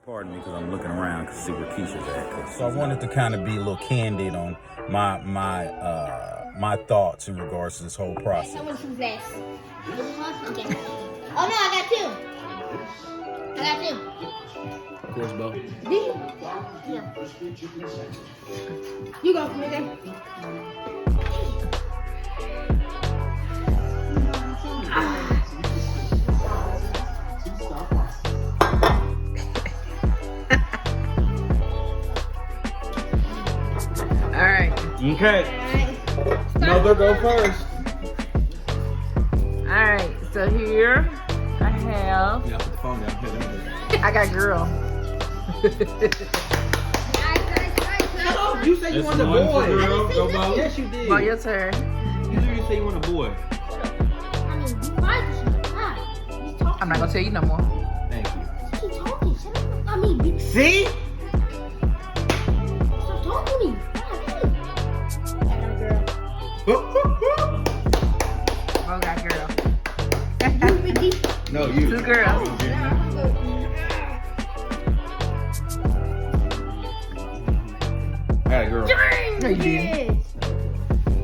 Pardon me, because I'm looking around to see where Keisha's at. So I wanted to kind of be a little candid on my thoughts in regards to this whole process. Someone choose last. Okay. Oh no, I got two. Of course, Bo. Yeah. You go, nigga. Okay. Mother, go first. Alright, so here I have. Yeah, put the phone down. I got girl. No, you said you wanted a boy. Girl. Go, Bo. Yes, you did. Bo, your turn. You literally said you want a boy. I'm not gonna tell you no more. Thank you. Keep talking. Shut up. I mean, See? stop talking to me. Bo got girl. No, you. Two girls. I got a girl. No, you didn't.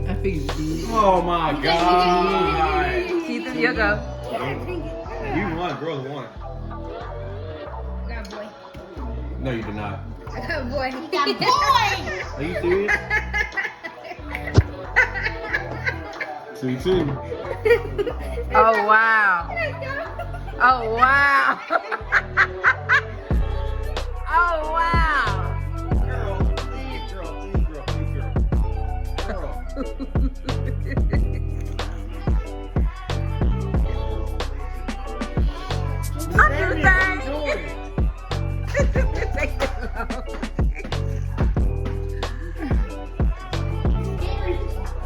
I figured you did. Oh my God. Keith, you go. You won, girl won. I got a boy. No, you did not. I got a boy. He got a boy. Are you serious? 2-2. Oh wow. Oh wow. Oh wow. Girl, please, girl. I'm just saying.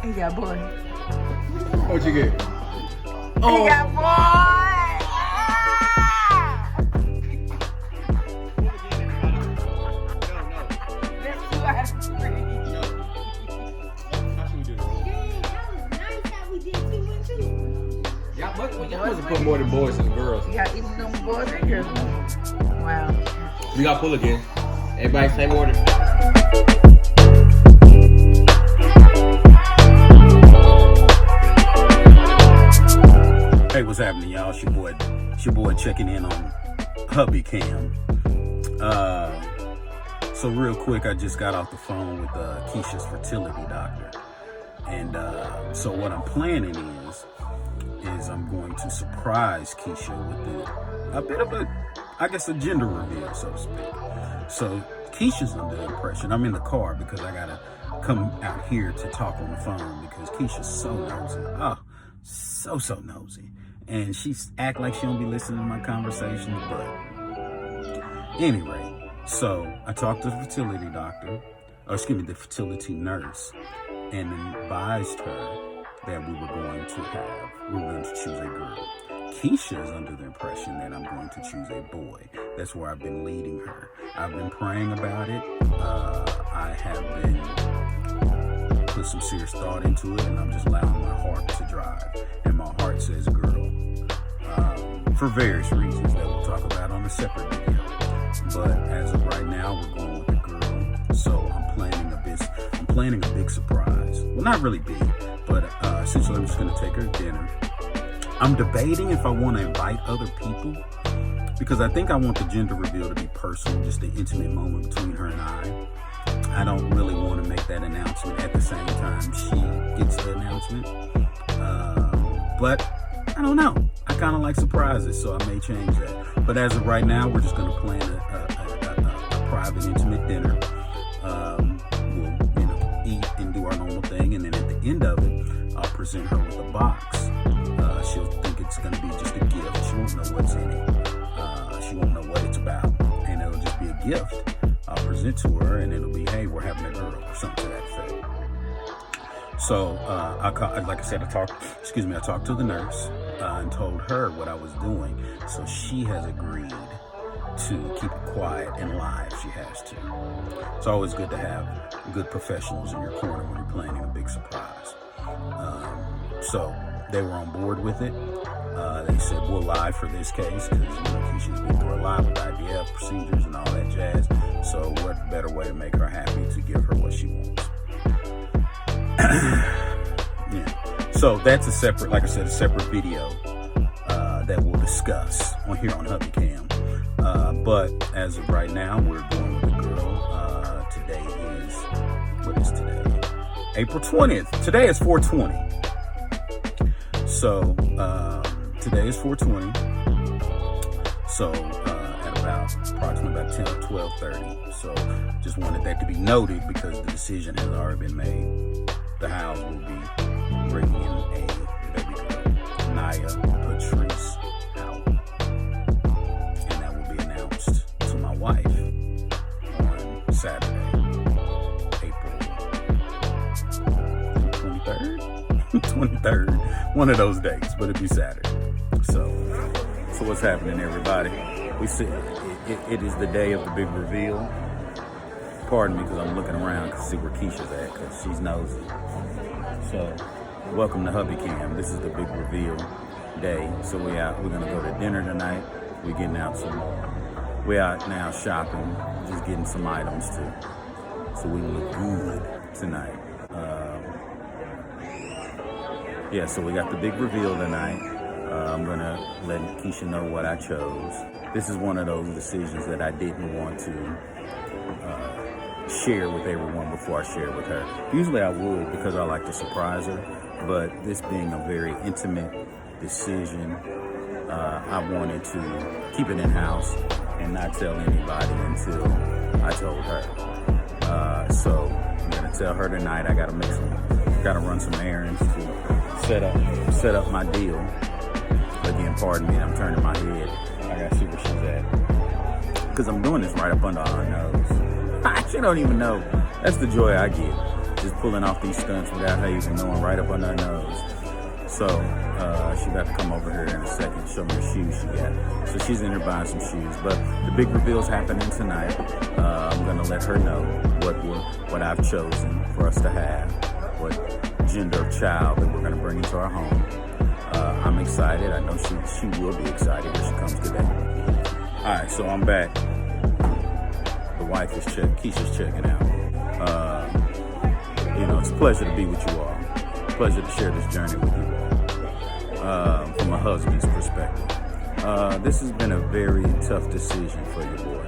He got boy. What'd you get? He got boy. That's 2 out of 3. How should we do this? That was nice that we did 2 and 2. Y'all must have put more than boys than girls. You got even them boys and girls. Wow. We got pull again. Everybody same order. Hey, what's happening, y'all? It's your boy checking in on Hubby Cam. So real quick, I just got off the phone with Keisha's fertility doctor. And so what I'm planning is I'm going to surprise Keisha with a bit of a gender reveal, so to speak. So Keisha's under the impression, I'm in the car because I gotta come out here to talk on the phone because Keisha's so nosy. Oh, so nosy. And she's act like she don't be listening to my conversations, but anyway, so I talked to the fertility doctor, the fertility nurse, and advised her that we were going to choose a girl. Keisha is under the impression that I'm going to choose a boy. That's where I've been leading her. I've been praying about it. I have been put some serious thought into it, and I'm just allowing my heart to drive. And my heart says girl, for various reasons that we'll talk about on a separate video. But as of right now, we're going with the girl. So I'm planning a big surprise. Well, not really big, but essentially I'm just going to take her to dinner. I'm debating if I want to invite other people because I think I want the gender reveal to be personal, just an intimate moment between her and I don't really want to make that announcement at the same time she gets the announcement. But I don't know. I kind of like surprises, so I may change that. But as of right now, we're just going to plan a private, intimate dinner. We'll, eat and do our normal thing, and then at the end of it, I'll present her with a box. She'll think it's going to be just a gift. She won't know what's in it. She won't know what it's about, and it'll just be a gift. I'll present to her, and it'll be, hey, we're having a girl, or something to that effect. So, like I said, I talked to the nurse and told her what I was doing. So she has agreed to keep it quiet and live if she has to. It's always good to have good professionals in your corner when you're planning a big surprise. So they were on board with it. They said we'll lie for this case because Keisha's been through a lot with IVF procedures and all what better way to make her happy to give her what she wants. Yeah. So that's a separate, like I said, a separate video that we'll discuss on here on Hubby Cam. But as of right now, we're going with the girl. Today is, what is today? April 20th. Today is 420. So today is 420. So at approximately about 10 or 12:30. So just wanted that to be noted because the decision has already been made. The house will be bringing in a baby girl, Naya Patrice out, and that will be announced to my wife on Saturday, April 23rd, one of those days, but it'll be Saturday. So what's happening, everybody? We see it is the day of the big reveal. Pardon me, because I'm looking around to see where Keisha's at, because she's nosy. So, welcome to Hubby Cam. This is the big reveal day. So we're gonna go to dinner tonight. We're out now shopping, just getting some items so we look good tonight. Yeah, so we got the big reveal tonight. I'm gonna let Keisha know what I chose. This is one of those decisions that I didn't want to share with everyone before I share with her. Usually I would because I like to surprise her, but this being a very intimate decision, I wanted to keep it in-house and not tell anybody until I told her. So I'm gonna tell her tonight. I gotta run some errands to set up my deal. Again, pardon me, I'm turning my head. I gotta see where she's at. Because I'm doing this right up under her nose. She don't even know. That's the joy I get. Just pulling off these stunts without her even knowing, right up under her nose. So, she got to come over here in a second, show me the shoes she got. So she's in here buying some shoes. But the big reveal's happening tonight. I'm gonna let her know what I've chosen for us to have, what gender of child that we're gonna bring into our home. I'm excited. I know she will be excited when she comes today. All right, so I'm back. The wife is Keisha's checking out. It's a pleasure to be with you all. Pleasure to share this journey with you all. From a husband's perspective. This has been a very tough decision for your boy.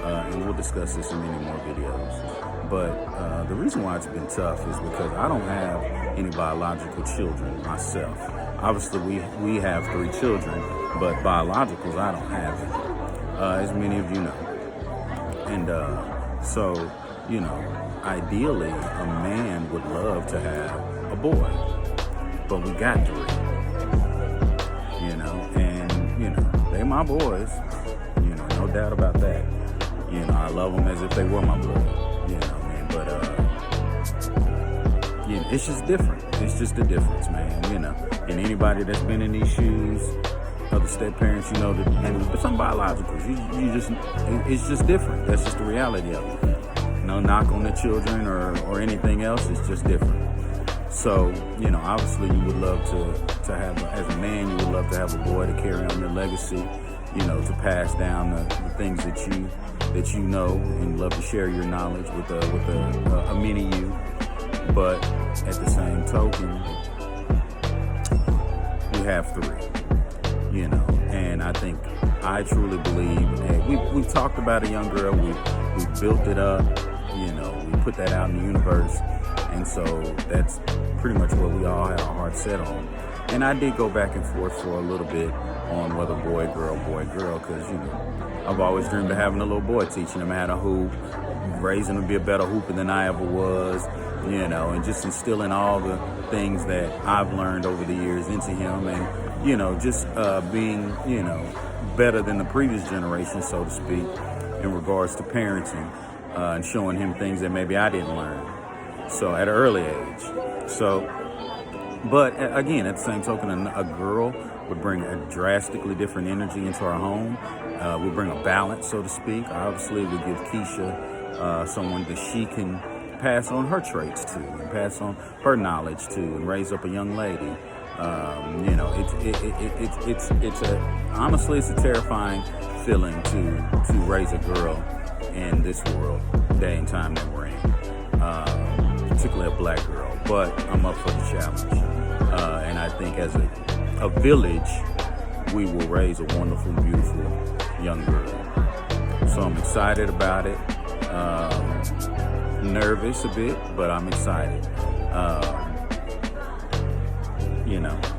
And we'll discuss this in many more videos. But the reason why it's been tough is because I don't have any biological children myself. Obviously, we have 3 children, but biologicals, I don't have any, as many of you know. And so, ideally, a man would love to have a boy, but we got 3, and, they're my boys, no doubt about that. I love them as if they were my blood, but, it's just different. It's just a difference, man, and anybody that's been in these shoes, other step parents, and some biologicals, it's just different. That's just the reality of it. No knock on the children or anything else. It's just different. So, obviously you would love to have, as a man, you would love to have a boy to carry on your legacy, to pass down the things that you know, and love to share your knowledge with a mini you. But at the same token, we have 3, and I truly believe, and we've talked about a young girl, we've built it up, we put that out in the universe, and so that's pretty much what we all had our hearts set on. And I did go back and forth for a little bit on whether boy, girl, because, I've always dreamed of having a little boy, teaching him how to hoop, raising him to be a better hooper than I ever was, and just instilling all the things that I've learned over the years into him, and, just being, better than the previous generation, so to speak, in regards to parenting, and showing him things that maybe I didn't learn. So at an early age. So, but again, at the same token, a girl would bring a drastically different energy into our home. Would bring a balance, so to speak. Obviously, would give Keisha someone that she can pass on her traits to, and pass on her knowledge to, and raise up a young lady. Honestly, it's a terrifying feeling to raise a girl in this world, day and time that we're in, particularly a black girl. But I'm up for the challenge, and I think as a village, we will raise a wonderful, beautiful young girl. So I'm excited about it. Nervous a bit, but I'm excited.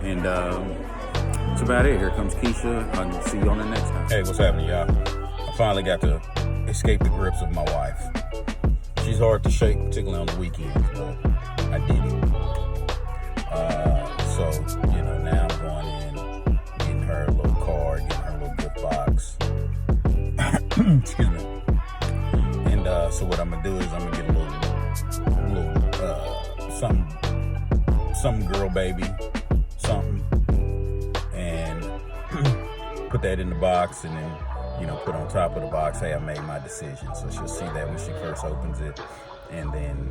And that's about it. Here comes Keisha. I'll see you on the next time. Hey, what's happening, y'all? I finally got to escape the grips of my wife. She's hard to shake, particularly on the weekends, but I did it. So, now I'm going in, getting her a little card, getting her a little gift box. Excuse me. And so what I'm gonna do is I'm gonna get a little some girl baby, something, and put that in the box, and then put on top of the box, hey, I made my decision. So she'll see that when she first opens it, and then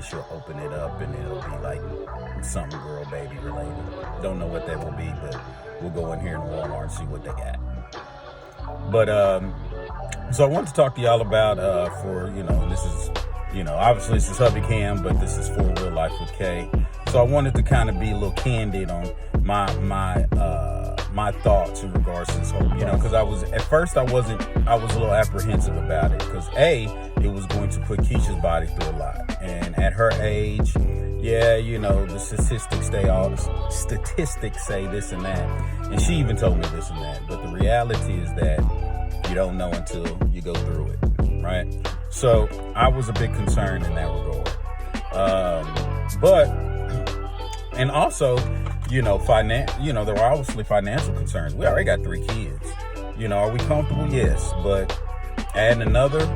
she'll open it up, and it'll be like something girl baby related. Don't know what that will be, but we'll go in here in Walmart and see what they got. But so I wanted to talk to y'all about this is obviously this is hubby cam, but this is for real life with Kay. So I wanted to kind of be a little candid on my thoughts in regards to this whole, because I was a little apprehensive about it, because it was going to put Keisha's body through a lot, and at her age, the statistics say this and that, and she even told me this and that, but the reality is that you don't know until you go through it, right? So I was a bit concerned in that regard, and also, there were obviously financial concerns. We already got 3 kids. Are we comfortable? Yes. But adding another,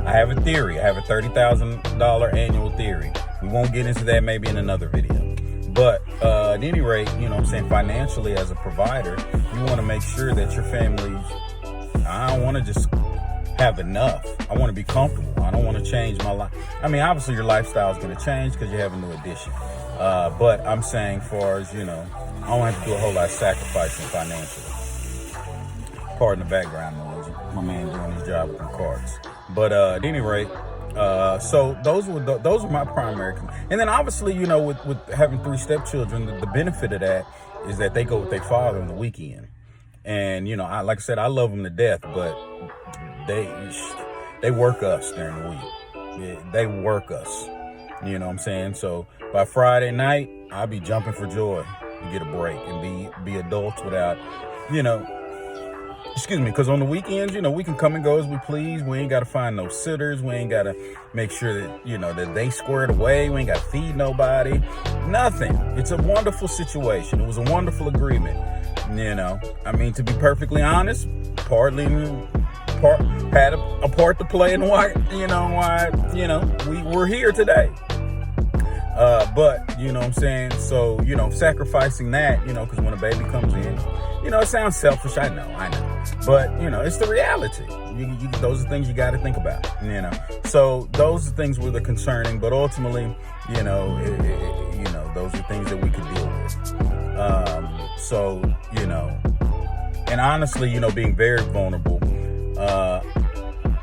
I have a theory. I have a $30,000 annual theory. We won't get into that maybe in another video. But at any rate, financially as a provider, you want to make sure that your family, I don't want to just have enough. I want to be comfortable. I don't want to change my life. I mean, obviously your lifestyle is going to change because you have a new addition. But I'm saying far as, I don't have to do a whole lot of sacrificing financially. Pardon the background noise. My man doing his job with the carts. But at any rate, so those were my primary. And then obviously, with having 3 stepchildren, the benefit of that is that they go with their father on the weekend. And, like I said, I love them to death, but they work us during the week. They work us. You know what I'm saying? So by Friday night, I'll be jumping for joy to get a break and be adults without, because on the weekends, we can come and go as we please. We ain't got to find no sitters. We ain't got to make sure that, that they squared away. We ain't got to feed nobody. Nothing. It's a wonderful situation. It was a wonderful agreement. I mean, to be perfectly honest, had a part to play in why we're here today. But, you know what I'm saying? So, sacrificing that, because when a baby comes in, it sounds selfish. I know. But, it's the reality. Those are things you got to think about, So those are things that are concerning, but ultimately, those are things that we could deal with. And honestly, being very vulnerable,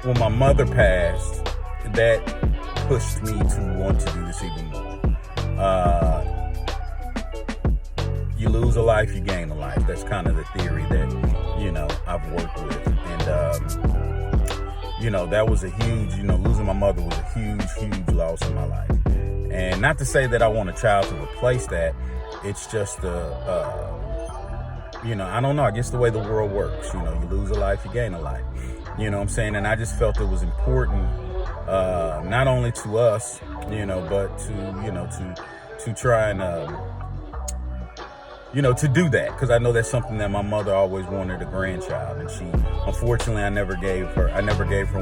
when my mother passed, that pushed me to want to do this even more. You lose a life, you gain a life. That's kind of the theory that, I've worked with. And, that was a huge, losing my mother was a huge, huge loss in my life. And not to say that I want a child to replace that. It's just, I don't know. I guess the way the world works, you lose a life, you gain a life. You know what I'm saying? And I just felt it was important, not only to us, but to try and, to do that. Because I know that's something that my mother always wanted, a grandchild. And unfortunately, I never gave her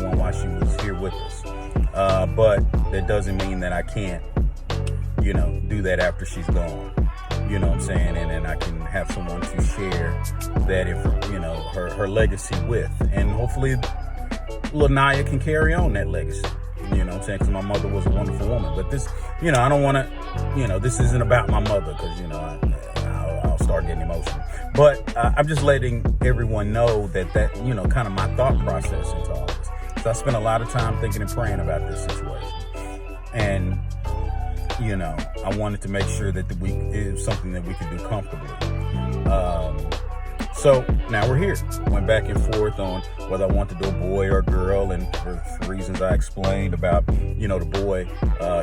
one while she was here with us. But that doesn't mean that I can't, do that after she's gone. You know what I'm saying? And then I can have someone to share that, her legacy with. And hopefully little Naya can carry on that legacy. You know what I'm saying? Because my mother was a wonderful woman. But this, I don't want to, this isn't about my mother because, I'll start getting emotional. But I'm just letting everyone know that kind of my thought process into all this. So I spent a lot of time thinking and praying about this situation. And, you know, I wanted to make sure that it was something that we could do comfortably. So now we're here. Went back and forth on whether I want to do a boy or a girl, and for reasons I explained about, you know, the boy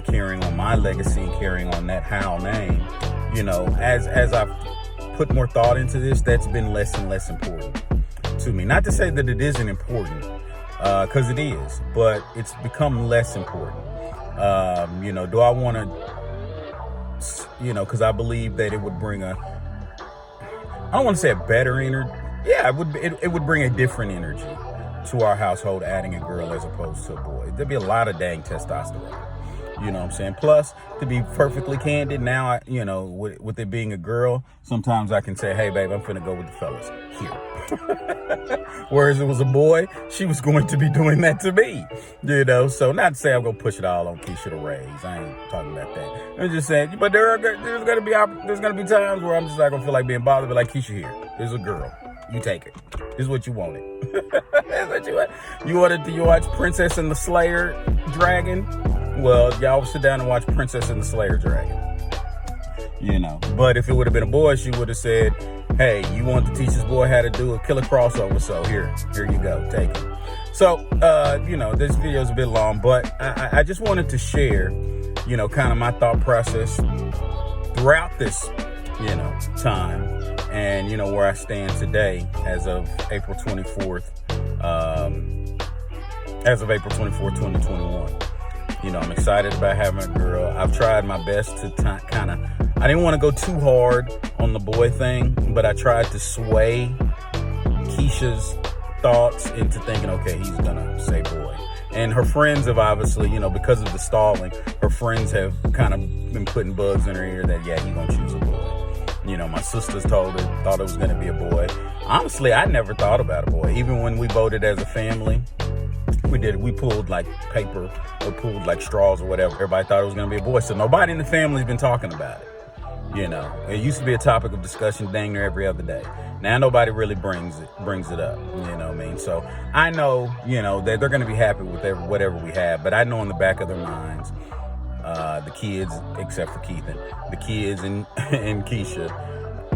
carrying on my legacy and carrying on that Hal name. You know, as I've put more thought into this, that's been less and less important to me. Not to say that it isn't important, because it is, but it's become less important. You know, do I want to, you know, because I believe that it would bring I don't want to say a better energy. Yeah, it would bring a different energy to our household, adding a girl as opposed to a boy. There'd be a lot of dang testosterone. You know what I'm saying? Plus, to be perfectly candid, now, you know, with it being a girl, sometimes I can say, hey, babe, I'm finna go with the fellas here. Whereas it was a boy, she was going to be doing that to me, you know? So not to say I'm going to push it all on Keisha to raise. I ain't talking about that. I'm just saying, but there's going to be times where I'm just not going to feel like being bothered, but like, Keisha, here, there's a girl. You take it. This is what you wanted. That's what you want. You watch Princess and the Slayer Dragon? Well, y'all sit down and watch Princess and the Slayer Dragon. You know, but if it would have been a boy, she would have said, hey, you want to teach this boy how to do a killer crossover, so here you go, take it. So, you know, this video is a bit long, but I just wanted to share, you know, kind of my thought process throughout this, you know, time, and, you know, where I stand today as of April 24th, 2021. You know, I'm excited about having a girl. I've tried my best to kind of, I didn't want to go too hard on the boy thing, but I tried to sway Keisha's thoughts into thinking, okay, he's going to say boy. And her friends have obviously, you know, because of the stalling, her friends have kind of been putting bugs in her ear that, yeah, he's going to choose a boy. You know, my sisters thought it was going to be a boy. Honestly, I never thought about a boy. Even when we voted as a family, we pulled like paper or pulled like straws or whatever. Everybody thought it was going to be a boy. So nobody in the family's been talking about it. You know, it used to be a topic of discussion dang near every other day. Now nobody really brings it up. You know what I mean? So I know, you know, that they're going to be happy with whatever we have. But I know in the back of their minds, the kids, except for Keithan, the kids and Keisha,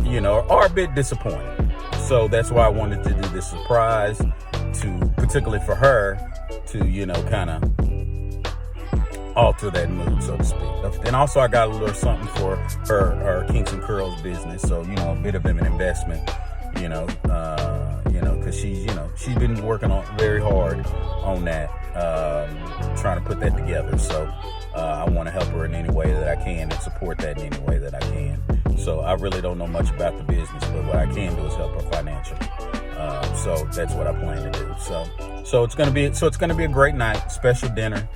you know, are a bit disappointed. So that's why I wanted to do this surprise, particularly for her, to, you know, kind of alter that mood, so to speak. And also I got a little something for her Kinks and Curls business, so, you know, a bit of an investment, you know, because she's been working on very hard on that, trying to put that together. So I want to help her in any way that I can and support that in any way that I can. So I really don't know much about the business, but what I can do is help her financially. So that's what I plan to do. So it's gonna be a great night, special dinner,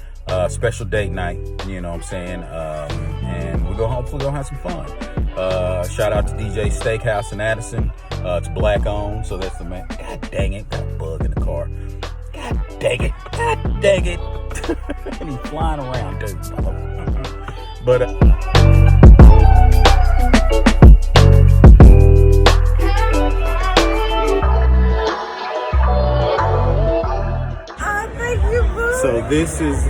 special date night. You know what I'm saying? And hopefully gonna have some fun. Shout out to DJ Steakhouse in Addison. It's black owned, so that's the man. God dang it, got a bug in the car. God dang it. And he's flying around too. But so this is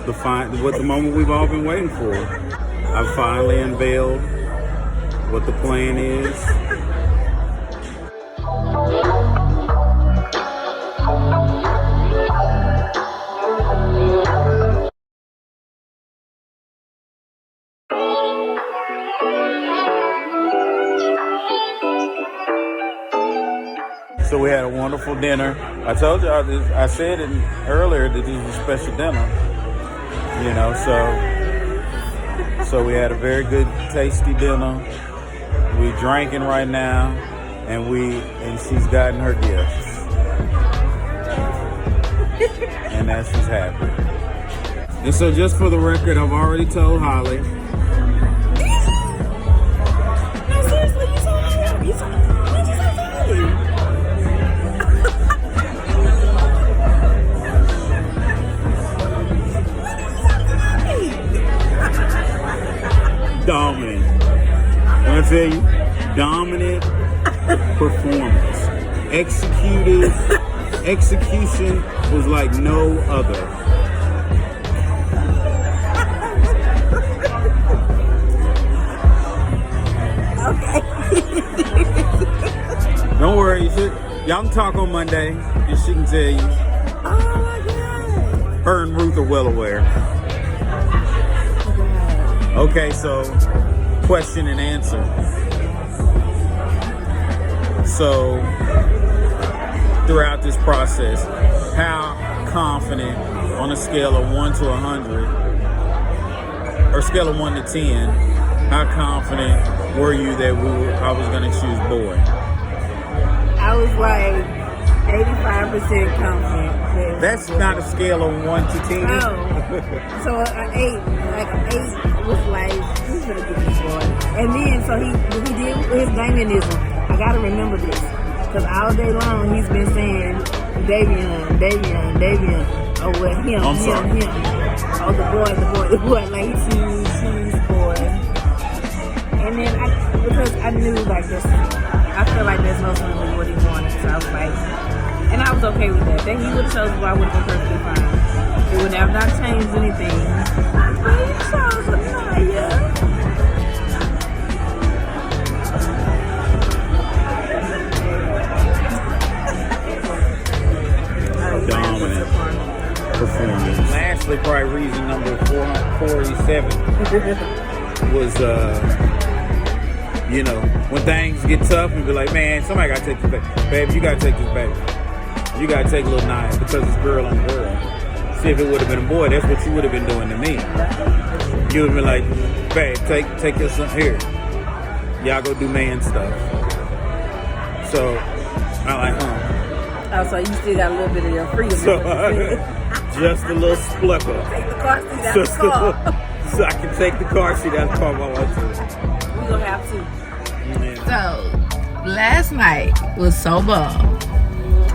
the moment we've all been waiting for. I've finally unveiled what the plan is. So we had a wonderful dinner. I told y'all this, I said it earlier that this was a special dinner. You know, so we had a very good, tasty dinner. We drinking right now, and she's gotten her gifts. And now she's happy. And so just for the record, I've already told Holly. No, seriously, you told Holly. You told Holly. Dominant. When I tell you, dominant performance. Executed execution was like no other. Don't worry, y'all can talk on Monday, and she can tell you. Oh my God. Her and Ruth are well aware. Okay, so question and answer. So throughout this process, how confident on a scale of 1 to 100, or scale of 1 to 10, how confident were you that I was going to choose boy? I was like 85% confident. That's not a scale of 1 to 10. No. So an 8, like an 8 was like, he's gonna get this boy. And then, so he did his Damionism. I gotta remember this. Because all day long, he's been saying, Davion. Oh, well, him. Oh, the boy. Like, he choose boy. And then, because I knew, like, this, I feel like that's ultimately what he wanted. So I was like, and I was okay with that. Then he would have chosen boy, I would have been perfectly fine. It would have not changed anything. But he chose Anaya. Dominant performance. Lastly, probably reason number 447 was, you know, when things get tough, and be like, man, somebody gotta take this baby. Baby, you gotta take this baby. You gotta take little Nia because it's girl on girl. See, if it would have been a boy, that's what you would have been doing to me. You would have been like, babe, take your son here. Y'all go do man stuff. So I'm like, Oh, so you still got a little bit of your freedom. So, just a little splucker. Take the car seat out of the car. So I can take the car seat out of the car if I want to. We're gonna have to. Yeah. So, last night was so bomb.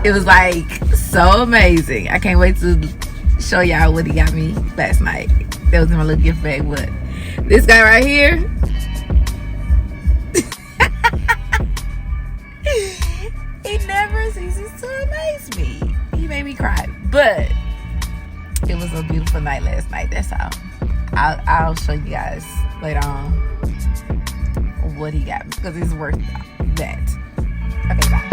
It was like so amazing. I can't wait to show y'all what he got me last night. That was in my little gift bag. But this guy right here, he never ceases to amaze me. He made me cry. But it was a beautiful night last night. That's all. I'll show you guys later on what he got me because it's worth that. Okay, bye.